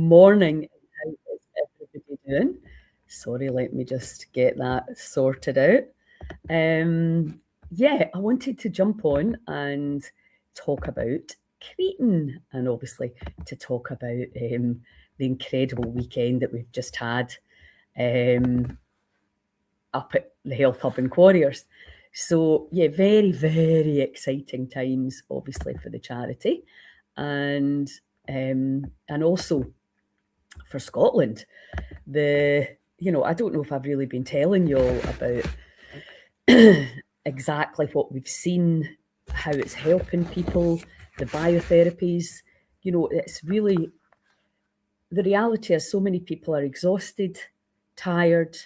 morning. How is everybody doing? Sorry, let me just get that sorted out. Yeah, I wanted to jump on and talk about Cretan and obviously to talk about the incredible weekend that we've just had um, up at the Health Hub in Quarriers. So yeah, very, very exciting times, obviously, for the charity, and also for Scotland. I don't know if I've really been telling you all about exactly what we've seen, how it's helping people, the biotherapies. It's really the reality is so many people are exhausted, tired,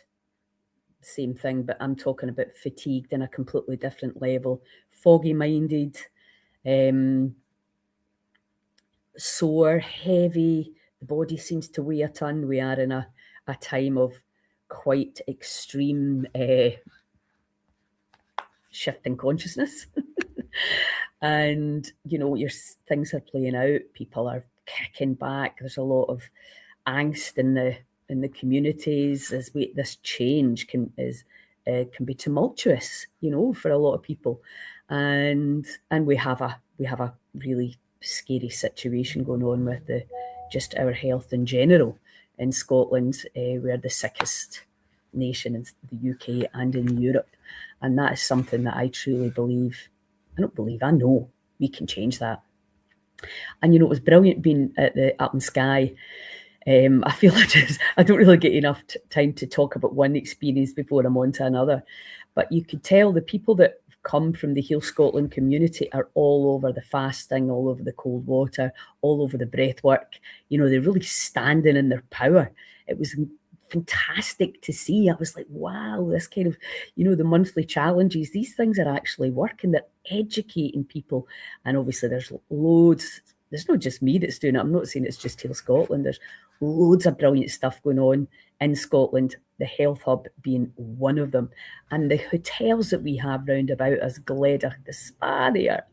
same thing, but I'm talking about fatigued in a completely different level, foggy minded, um, sore, heavy. The body seems to weigh a ton. We are in a time of quite extreme shift in consciousness. And, your things are playing out. People are kicking back. There's a lot of angst in the communities as this change can be tumultuous, for a lot of people, and we have a really scary situation going on with just our health in general in Scotland. We're the sickest nation in the UK and in Europe, and that is something that I truly believe. I know we can change that. And it was brilliant being at the Up in Skye. I feel I don't really get enough time to talk about one experience before I'm on to another. But you could tell the people that come from the Heal Scotland community are all over the fasting, all over the cold water, all over the breath work. They're really standing in their power. It was fantastic to see. I was like, wow, this kind of, the monthly challenges, these things are actually working. They're educating people. And obviously there's loads. There's not just me that's doing it. I'm not saying it's just Heal Scotland. There's loads of brilliant stuff going on in Scotland, the Health Hub being one of them. And the hotels that we have round about us, Gledach, the spa there,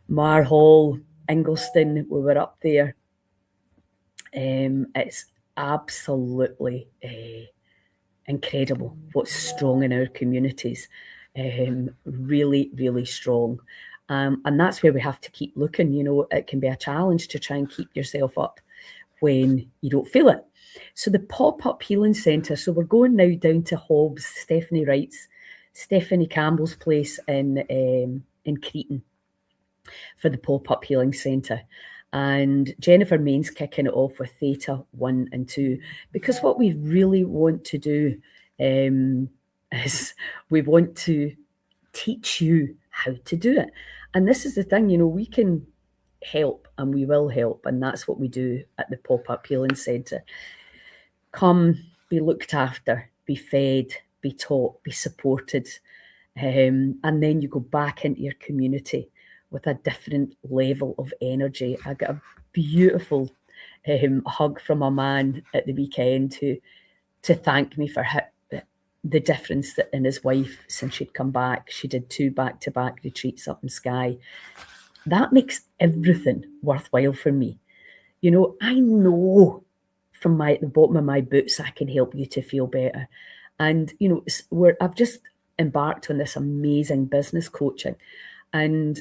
Marhall, Ingliston, we were up there. It's absolutely incredible what's strong in our communities. Really, really strong. And that's where we have to keep looking. It can be a challenge to try and keep yourself up when you don't feel it. So the Pop-Up Healing Centre, so we're going now down to Hobbs, Stephanie Wright's, Stephanie Campbell's place in Creetown for the Pop-Up Healing Centre. And Jennifer Main's kicking it off with Theta 1 and 2, because what we really want to do is we want to teach you how to do it. And this is the thing, we can help and we will help. And that's what we do at the Pop-Up Healing Centre. Come, be looked after, be fed, be taught, be supported. And then you go back into your community with a different level of energy. I got a beautiful hug from a man at the weekend to thank me for the difference that in his wife since she'd come back. She did 2 back-to-back retreats up in Skye. That makes everything worthwhile for me. I know from the bottom of my boots I can help you to feel better. And, I've just embarked on this amazing business coaching. And,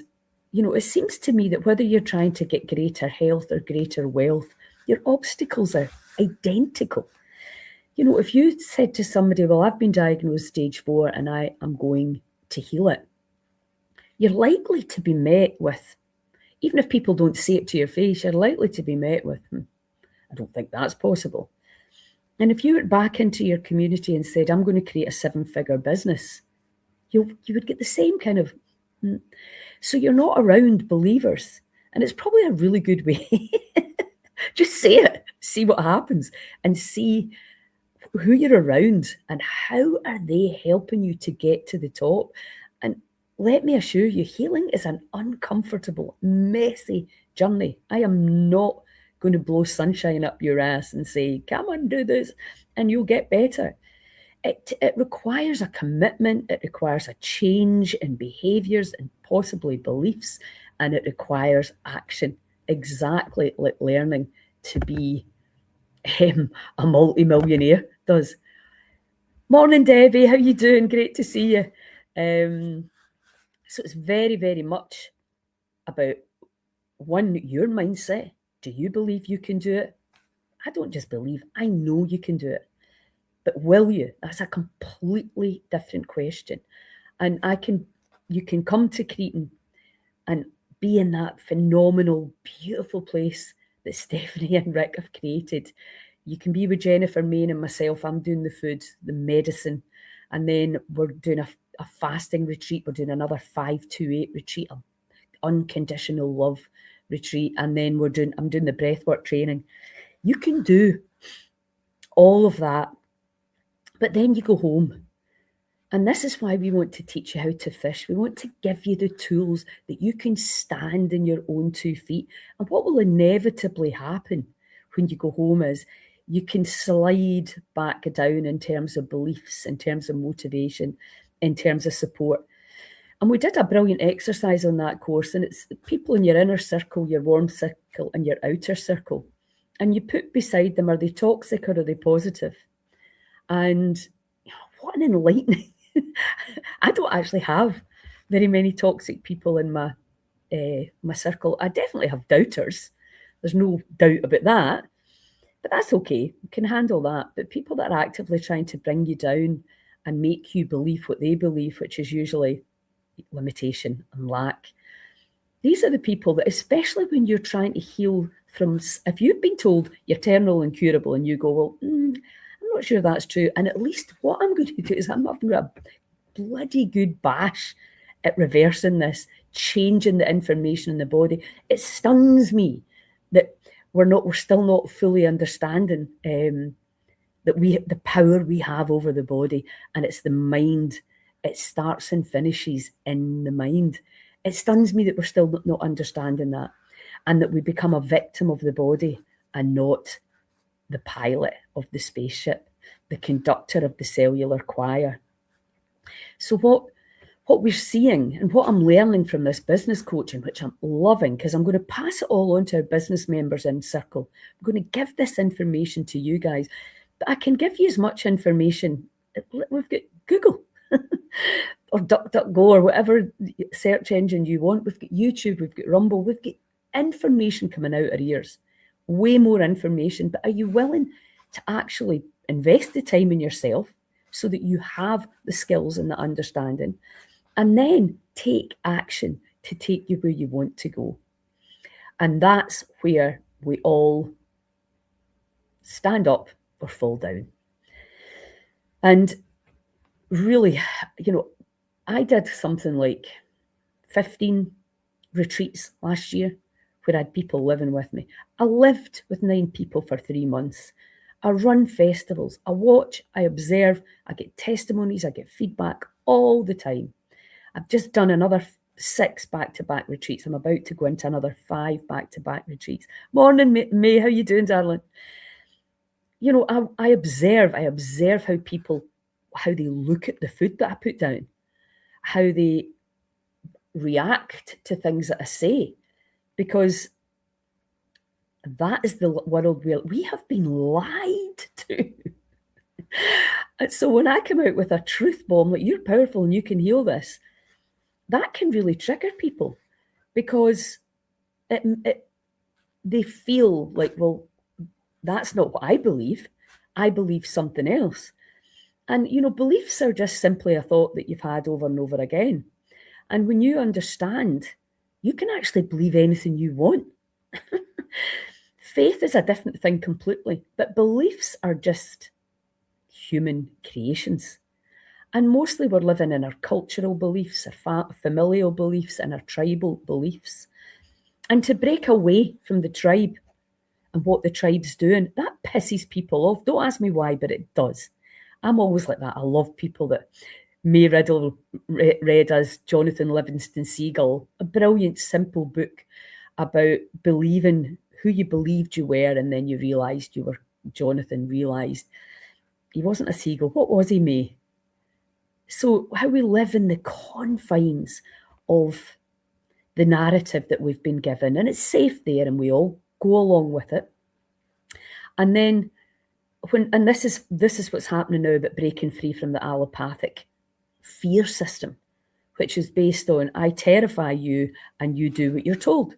it seems to me that whether you're trying to get greater health or greater wealth, your obstacles are identical. If you said to somebody, well, I've been diagnosed stage 4 and I am going to heal it, you're likely to be met with, even if people don't say it to your face, you're likely to be met with, I don't think that's possible. And if you went back into your community and said, I'm going to create a 7-figure business, you would get the same kind of, So you're not around believers. And it's probably a really good way. Just say it, see what happens, and see who you're around and how are they helping you to get to the top. And let me assure you, healing is an uncomfortable, messy journey. I am not going to blow sunshine up your ass and say, come on, do this, and you'll get better. It requires a commitment, it requires a change in behaviours and possibly beliefs, and it requires action, exactly like learning to be a multi-millionaire does. Morning, Debbie. How you doing? Great to see you. So it's very, very much about, one, your mindset. Do you believe you can do it? I don't just believe, I know you can do it. But will you? That's a completely different question. And you can come to Creetown and be in that phenomenal, beautiful place that Stephanie and Rick have created. You can be with Jennifer, Main and myself. I'm doing the food, the medicine, and then we're doing a fasting retreat. We're doing another 528 retreat, an unconditional love retreat, and then I'm doing the breathwork training. You can do all of that, but then you go home. And this is why we want to teach you how to fish. We want to give you the tools that you can stand in your own 2 feet. And what will inevitably happen when you go home is you can slide back down in terms of beliefs, in terms of motivation, in terms of support. And we did a brilliant exercise on that course, and it's the people in your inner circle, your warm circle, and your outer circle. And you put beside them, are they toxic or are they positive? And what an enlightening. I don't actually have very many toxic people in my circle. I definitely have doubters. There's no doubt about that. But that's okay. We can handle that. But people that are actively trying to bring you down and make you believe what they believe, which is usually limitation and lack, these are the people that, especially when you're trying to heal from, if you've been told you're terminal and curable and you go, well, I'm not sure that's true. And at least what I'm going to do is I'm going to a bloody good bash at reversing this, changing the information in the body. It stuns me that we're still not fully understanding that the power we have over the body, and it's the mind. It starts and finishes in the mind. It stuns me that we're still not understanding that, and that we become a victim of the body and not the pilot of the spaceship, the conductor of the cellular choir. So what we're seeing and what I'm learning from this business coaching, which I'm loving, because I'm going to pass it all on to our business members in Circle. I'm going to give this information to you guys. But I can give you as much information. We've got Google or DuckDuckGo or whatever search engine you want. We've got YouTube, we've got Rumble, we've got information coming out our ears. Way more information. But are you willing to actually invest the time in yourself so that you have the skills and the understanding, and then take action to take you where you want to go? And that's where we all stand up or fall down. And really, I did something like 15 retreats last year where I had people living with me. I lived with 9 people for 3 months. I run festivals. I watch, I observe, I get testimonies, I get feedback all the time. I've just done another 6 back-to-back retreats. I'm about to go into another 5 back-to-back retreats. Morning, May. How you doing, darling? I observe how they look at the food that I put down, how they react to things that I say, because that is the world we have been lied to. And so when I come out with a truth bomb, like, you're powerful and you can heal this, that can really trigger people, because they feel like, well, that's not what I believe. I believe something else. And, beliefs are just simply a thought that you've had over and over again. And when you understand, you can actually believe anything you want. Faith is a different thing completely, but beliefs are just human creations. And mostly we're living in our cultural beliefs, our familial beliefs, and our tribal beliefs. And to break away from the tribe and what the tribe's doing, that pisses people off. Don't ask me why, but it does. I'm always like that. I love people that May Riddle read as Jonathan Livingston Seagull, a brilliant, simple book about believing who you believed you were, and then you realised you were. Jonathan realised he wasn't a seagull. What was he, May? So how we live in the confines of the narrative that we've been given, and it's safe there, and we all go along with it. And then and this is what's happening now about breaking free from the allopathic fear system, which is based on I terrify you and you do what you're told.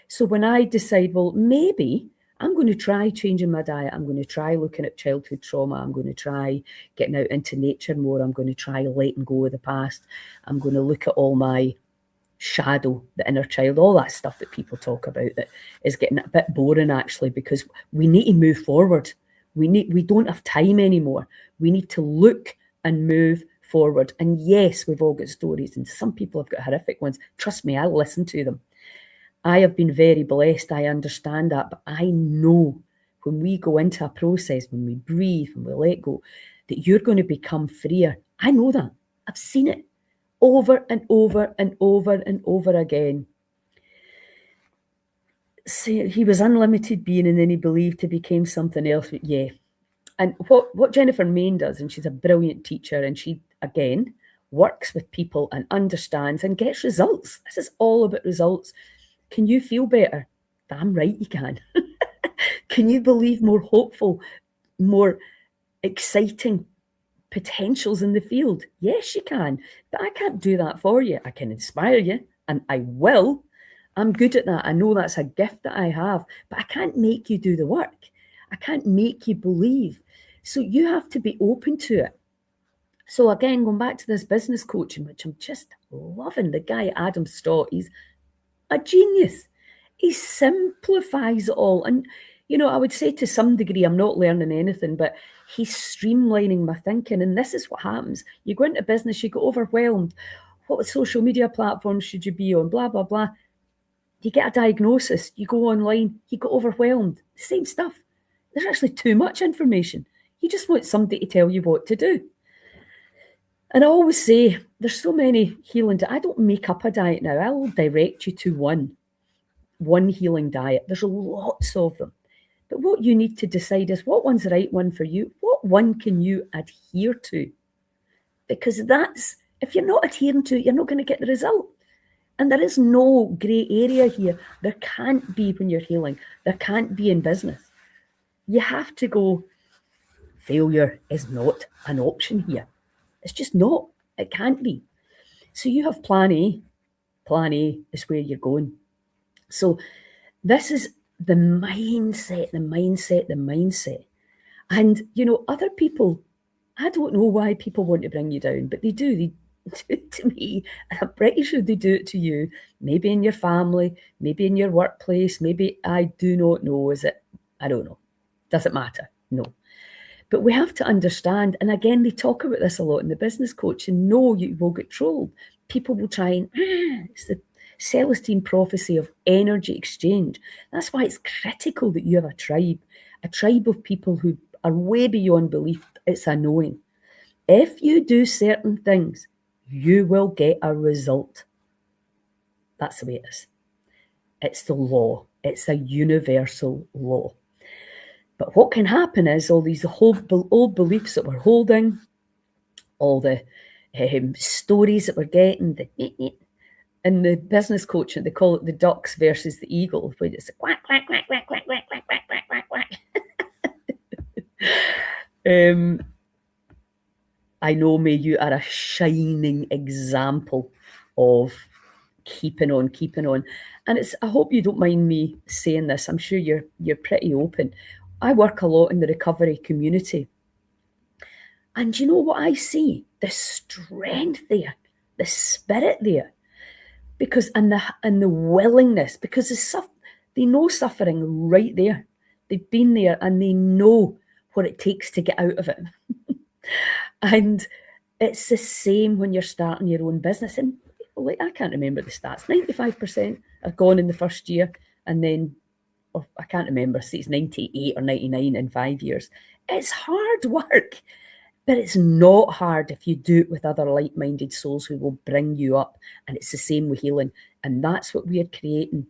So when I decide, well, maybe I'm going to try changing my diet, I'm going to try looking at childhood trauma, I'm going to try getting out into nature more, I'm going to try letting go of the past, I'm going to look at all my shadow, the inner child, all that stuff that people talk about that is getting a bit boring actually, because we need to move forward. We don't have time anymore. We need to look and move forward. And yes, we've all got stories, and some people have got horrific ones. Trust me, I listen to them. I have been very blessed. I understand that. But I know when we go into a process, when we breathe, when we let go, that you're going to become freer. I know that. I've seen it over and over and over and over again. See, he was unlimited being, and then he believed he became something else. But yeah. And what Jennifer Main does, and she's a brilliant teacher, and she, again, works with people and understands and gets results. This is all about results. Can you feel better? Damn right you can. Can you believe more hopeful, more exciting potentials in the field? Yes, you can. But I can't do that for you. I can inspire you, and I will. I'm good at that. I know that's a gift that I have, but I can't make you do the work. I can't make you believe. So you have to be open to it. So again, going back to this business coaching, which I'm just loving, the guy, Adam Stott, he's a genius. He simplifies it all. And, you know, I would say to some degree, I'm not learning anything, but he's streamlining my thinking. And this is what happens. You go into business, you get overwhelmed. What social media platforms should you be on? Blah, blah, blah. You get a diagnosis, you go online, you get overwhelmed. Same stuff. There's actually too much information. You just want somebody to tell you what to do. And I always say, there's so many healing. I don't make up a diet now. I will direct you to one healing diet. There's lots of them. But what you need to decide is what one's the right one for you. What one can you adhere to? Because that's, if you're not adhering to it, you're not going to get the result. And there is no grey area here. There can't be when you're healing. There can't be in business. You have to go, failure is not an option here. It's just not. It can't be. So you have plan A. Plan A is where you're going. So this is the mindset. And, you know, other people, I don't know why people want to bring you down, but they do. They do it to me. I'm pretty sure they do it to you. Maybe in your family, maybe in your workplace, maybe I do not know. Is it? I don't know. Doesn't matter. No. But we have to understand, and again, they talk about this a lot in the business coaching. No, you will get trolled. People will try and, it's the Celestine prophecy of energy exchange. That's why it's critical that you have a tribe of people who are way beyond belief. It's a knowing. If you do certain things, you will get a result. That's the way it is. It's the law. It's a universal law. But what can happen is all these old beliefs that we're holding, all the stories that we're getting, in the business coaching, they call it the ducks versus the eagle, where it's quack, quack, quack, quack, quack, quack, quack, quack, quack, quack, quack. I know, May, you are a shining example of keeping on. And I hope you don't mind me saying this. I'm sure you're pretty open. I work a lot in the recovery community. And you know what I see? The strength there, the spirit there. Because and the willingness, because they know suffering right there. They've been there and they know what it takes to get out of it. And it's the same when you're starting your own business. And like, I can't remember the stats. 95% are gone in the first year, and then I can't remember, say it's 98 or 99 in 5 years. It's hard work, but it's not hard if you do it with other like-minded souls who will bring you up. And it's the same with healing. And that's what we're creating.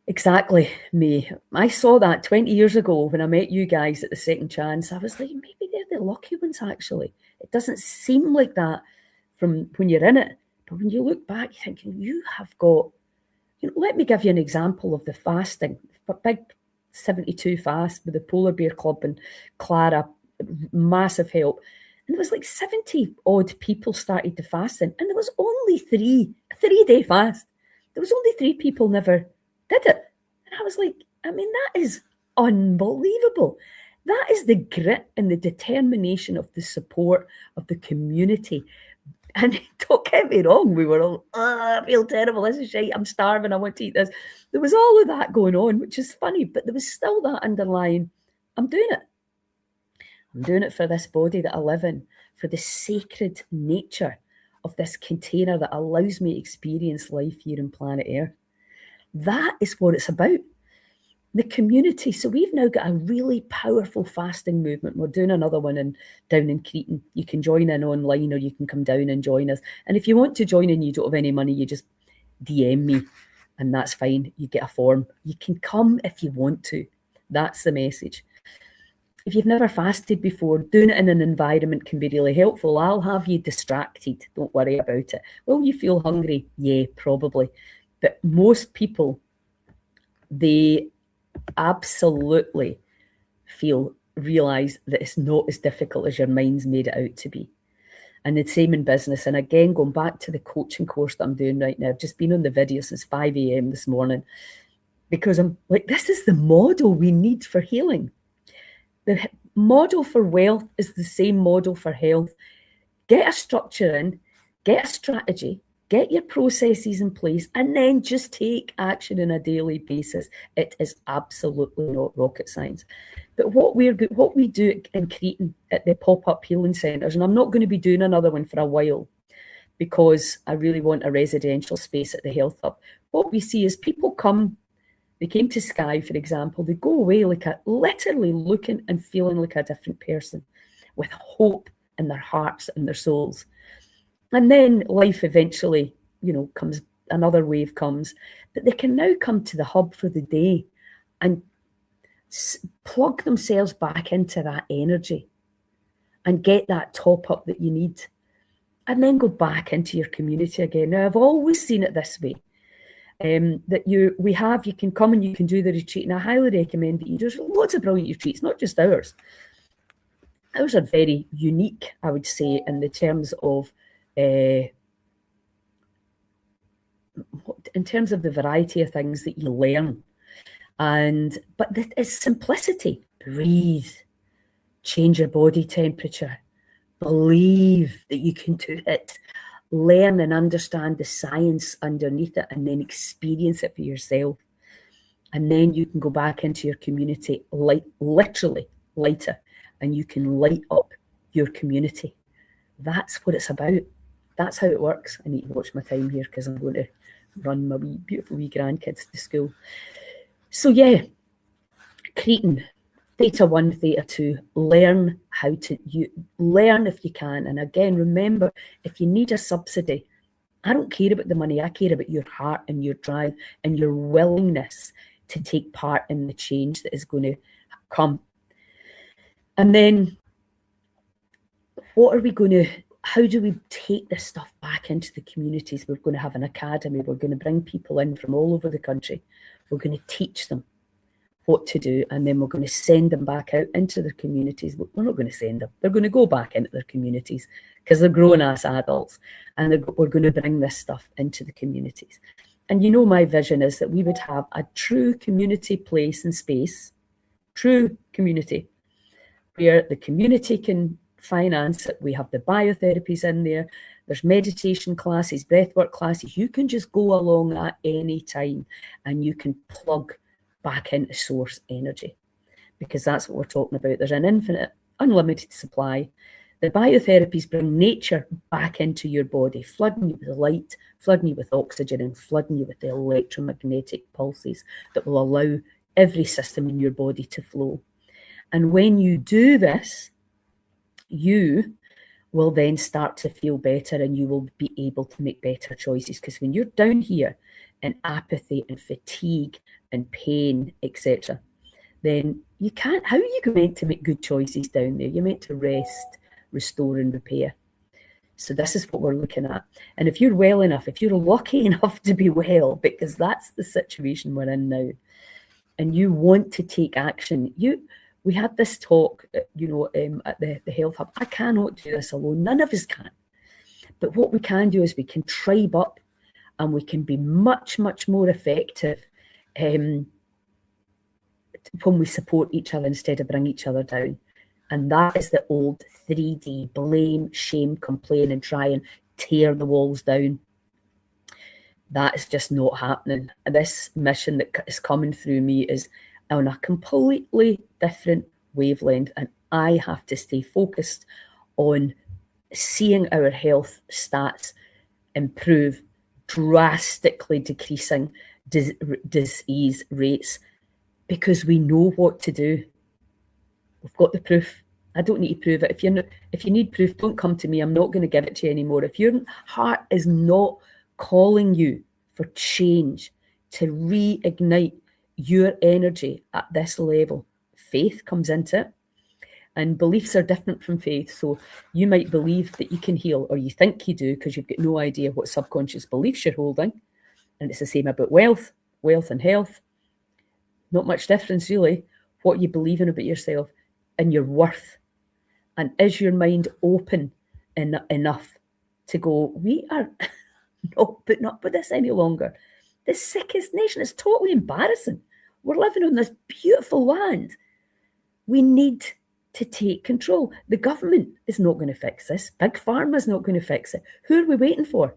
Exactly, May. I saw that 20 years ago when I met you guys at the Second Chance. I was like, maybe they're the lucky ones, actually. It doesn't seem like that from when you're in it. But when you look back, you think, you have got... let me give you an example of the fasting. Big 72 fast with the Polar Bear Club and Clara, massive help. And there was like 70 odd people started the fasting, and there was only three-day fast. There was only 3 people never did it. And I was like, I mean, that is unbelievable. That is the grit and the determination of the support of the community. And don't get me wrong, we were all, I feel terrible, this is shite, I'm starving, I want to eat this. There was all of that going on, which is funny, but there was still that underlying, I'm doing it. I'm doing it for this body that I live in, for the sacred nature of this container that allows me to experience life here on planet Earth. That is what it's about. The community. So we've now got a really powerful fasting movement. We're doing another one down in Creetown. You can join in online, or you can come down and join us. And if you want to join in, you don't have any money, you just DM me, and that's fine. You get a form. You can come if you want to. That's the message. If you've never fasted before, doing it in an environment can be really helpful. I'll have you distracted. Don't worry about it. Will you feel hungry? Yeah, probably. But most people, they absolutely realize that it's not as difficult as your mind's made it out to be. And the same in business. And again, going back to the coaching course that I'm doing right now, I've just been on the video since 5 a.m. this morning, because I'm like, this is the model we need for healing. The model for wealth is the same model for health. Get a structure in, get a strategy, get your processes in place, and then just take action on a daily basis. It is absolutely not rocket science. But what we do in Creetown at the pop-up healing centres, and I'm not going to be doing another one for a while because I really want a residential space at the Health Hub. What we see is people come, they came to Skye, for example, they go away literally looking and feeling like a different person, with hope in their hearts and their souls. And then life eventually, comes, another wave comes, but they can now come to the hub for the day and plug themselves back into that energy and get that top up that you need, and then go back into your community again. Now, I've always seen it this way, that you can come and you can do the retreat, and I highly recommend that you do. There's lots of brilliant retreats, not just ours. Ours are very unique, I would say, in the terms of in terms of the variety of things that you learn. But it's simplicity. Breathe, change your body temperature, believe that you can do it, learn and understand the science underneath it, and then experience it for yourself. And then you can go back into your community literally lighter, and you can light up your community. That's what it's about. That's how it works. I need to watch my time here because I'm going to run my beautiful wee grandkids to school. So yeah, Creetown, Theta 1, Theta 2, learn how to learn if you can. And again, remember, if you need a subsidy, I don't care about the money. I care about your heart and your drive and your willingness to take part in the change that is going to come. And then how do we take this stuff back into the communities? We're going to have an academy. We're going to bring people in from all over the country. We're going to teach them what to do, and then we're going to send them back out into their communities. We're not going to send them. They're going to go back into their communities because they're grown-ass adults, and we're going to bring this stuff into the communities. And my vision is that we would have a true community place and space, true community, where the community can finance it. We have the biotherapies in there. There's meditation classes, breathwork classes. You can just go along at any time and you can plug back into source energy, because that's what we're talking about. There's an infinite, unlimited supply. The biotherapies bring nature back into your body, flooding you with light, flooding you with oxygen, and flooding you with the electromagnetic pulses that will allow every system in your body to flow. And when you do this, you will then start to feel better, and you will be able to make better choices. Because when you're down here in apathy and fatigue and pain, etc., then you can't, how are you meant to make good choices down there? You're meant to rest, restore and repair. So this is what we're looking at. And if you're well enough, if you're lucky enough to be well, because that's the situation we're in now, and you want to take action, we had this talk, at the Health Hub. I cannot do this alone. None of us can. But what we can do is we can tribe up, and we can be much, much more effective when we support each other instead of bring each other down. And that is the old 3D: blame, shame, complain, and try and tear the walls down. That is just not happening. This mission that is coming through me is on a completely different wavelength, and I have to stay focused on seeing our health stats improve, drastically decreasing disease rates, because we know what to do. We've got the proof. I don't need to prove it. If you need proof, don't come to me. I'm not going to give it to you anymore. If your heart is not calling you for change, to reignite your energy at this level, faith comes into it. And beliefs are different from faith. So you might believe that you can heal, or you think you do, because you've got no idea what subconscious beliefs you're holding. And it's the same about wealth and health. Not much difference, really. What you believe in about yourself and your worth. And is your mind open enough to go, we are not putting up with this any longer. The sickest nation is totally embarrassing. We're living on this beautiful land. We need to take control. The government is not going to fix this. Big Pharma is not going to fix it. Who are we waiting for?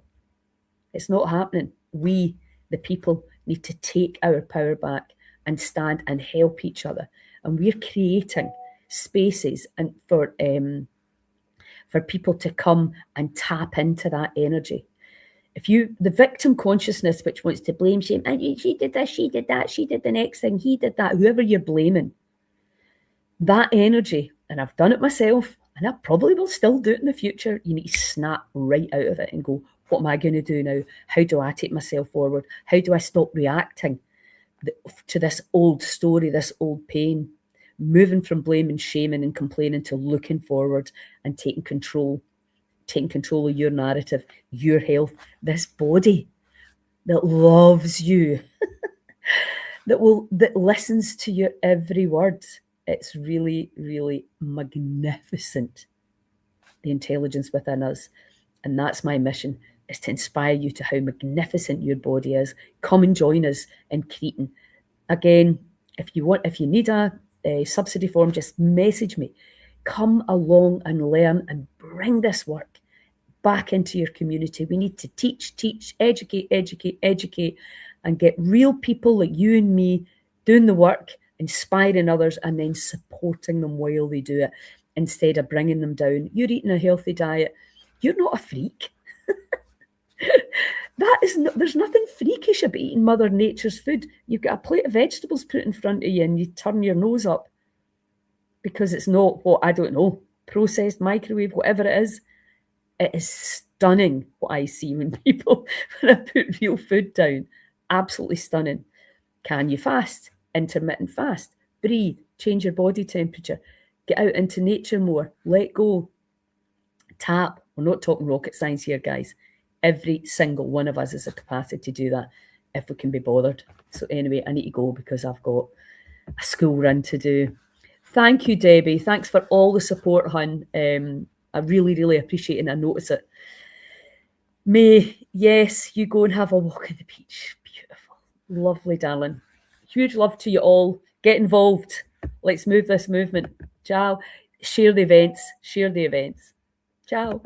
It's not happening. We, the people, need to take our power back and stand and help each other. And we're creating spaces and for people to come and tap into that energy. The victim consciousness, which wants to blame, shame, and she did this, she did that, she did the next thing, he did that, whoever you're blaming, that energy, and I've done it myself, and I probably will still do it in the future, you need to snap right out of it and go, what am I going to do now? How do I take myself forward? How do I stop reacting to this old story, this old pain? Moving from blaming, shaming, and complaining to looking forward and taking control of your narrative, your health, this body that loves you, that listens to your every word. It's really, really magnificent, the intelligence within us. And that's my mission, is to inspire you to how magnificent your body is. Come and join us in Creetown. Again, if you need a subsidy form, just message me. Come along and learn and bring this work back into your community. We need to teach, educate, and get real people like you and me doing the work, inspiring others, and then supporting them while they do it, instead of bringing them down. You're eating a healthy diet. You're not a freak. There's nothing freakish about eating Mother Nature's food. You've got a plate of vegetables put in front of you and you turn your nose up because it's not processed, microwave, whatever it is. It is stunning what I see when I put real food down. Absolutely stunning. Can you fast? Intermittent fast. Breathe. Change your body temperature. Get out into nature more. Let go. Tap. We're not talking rocket science here, guys. Every single one of us has a capacity to do that if we can be bothered. So anyway, I need to go because I've got a school run to do. Thank you, Debbie. Thanks for all the support, hun. I really, really appreciate it, and I notice it. May, yes, you go and have a walk on the beach. Beautiful. Lovely, darling. Huge love to you all. Get involved. Let's move this movement. Ciao. Share the events. Ciao.